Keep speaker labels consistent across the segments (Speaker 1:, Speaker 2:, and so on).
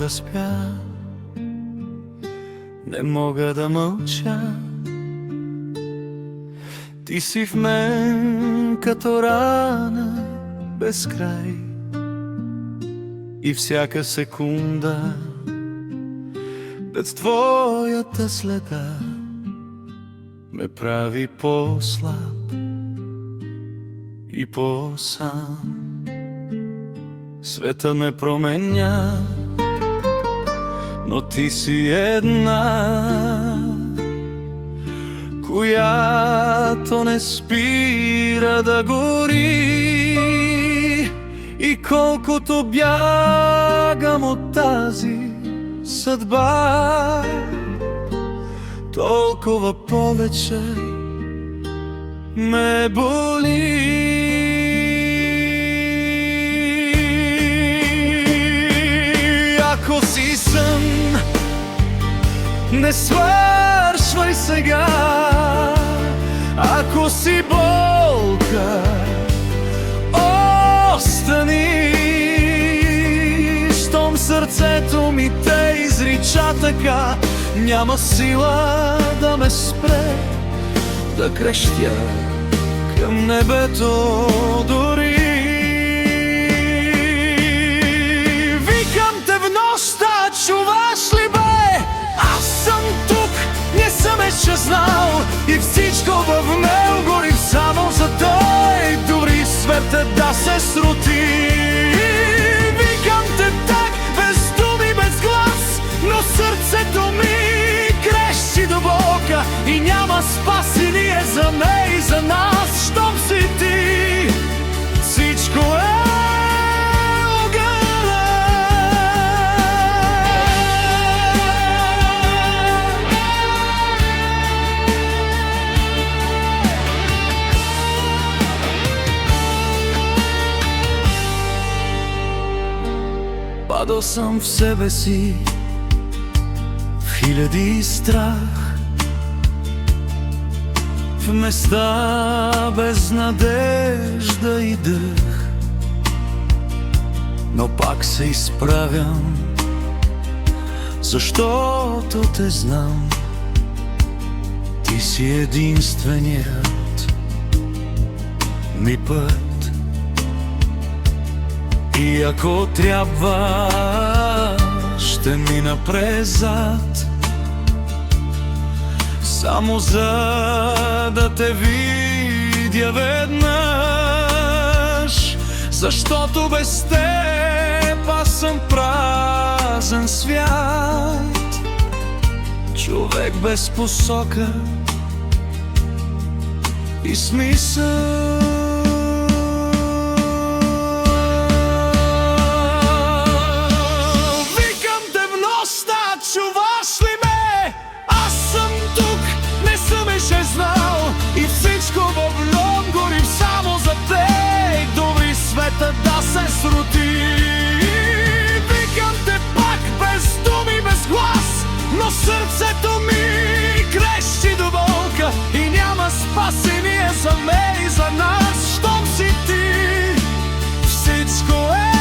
Speaker 1: да спя, не мога да мълча. Ти си в мен като рана без край и всяка секунда без твоята следа ме прави по-слаб и по-сам. Света ме променя, но ти си една, която не спира да гори. И колкото бягам от тази съдба, толкова повече ме боли. Ако си сън, не свършвай сега. Ако си болка, остани. Щом сърцето ми те изрича така, няма сила да ме спре да крещя към небето дори. Викам те в нощта, чуваш ли бе? Аз съм тук, не съм еще знал, и всичко в мен гори само за той, дори света да се срути. Викам те так, без думи, без глас, но сърцето ми крещи до Бога и няма спасение за мен и за нас. Щом си ти, всичко е падал съм в себе си, в хиляди страх, в места без надежда и дъх, но пак се изправям, защото те знам. Ти си единственият ми път. И ако трябва, ще мина през-зад, само за да те видя веднъж. Защото без теб аз съм празен свят, човек без посока и смисъл. Чуваш ли ме? Аз съм тук, не съм еще знал, и всичко в лом гори само за те, дори света да се срути. Викам те пак, без думи, без глас, но сърцето ми крещи до болка и няма спасение за мен и за нас. Щом си ти, всичко е.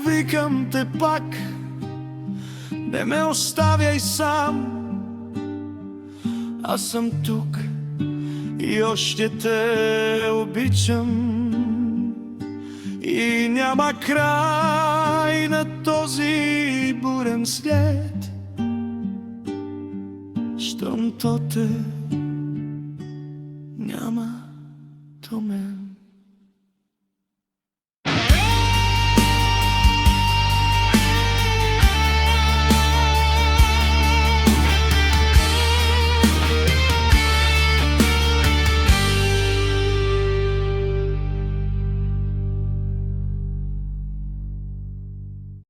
Speaker 1: Викам те пак, не ме оставяй сам. Аз съм тук и още те обичам. И няма край на този бурен след, щом то те